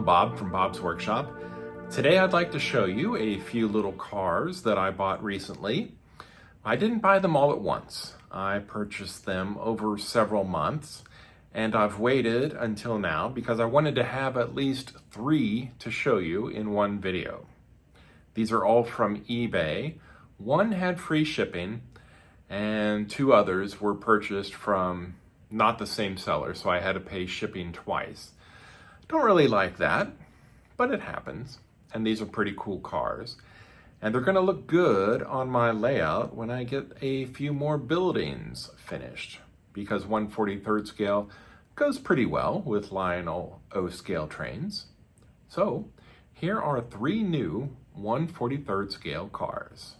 Bob from Bob's Workshop. Today I'd like to show you a few little cars that I bought recently. I didn't buy them all at once. I purchased them over several months, and I've waited until now because I wanted to have at least 3 to show you in one video. These are all from eBay. One had free shipping, and 2 others were purchased from not the same seller, so I had to pay shipping twice. Don't really like that, but it happens. And these are pretty cool cars. And they're gonna look good on my layout when I get a few more buildings finished, because 1/43rd scale goes pretty well with Lionel O scale trains. So here are 3 new 1/43rd scale cars.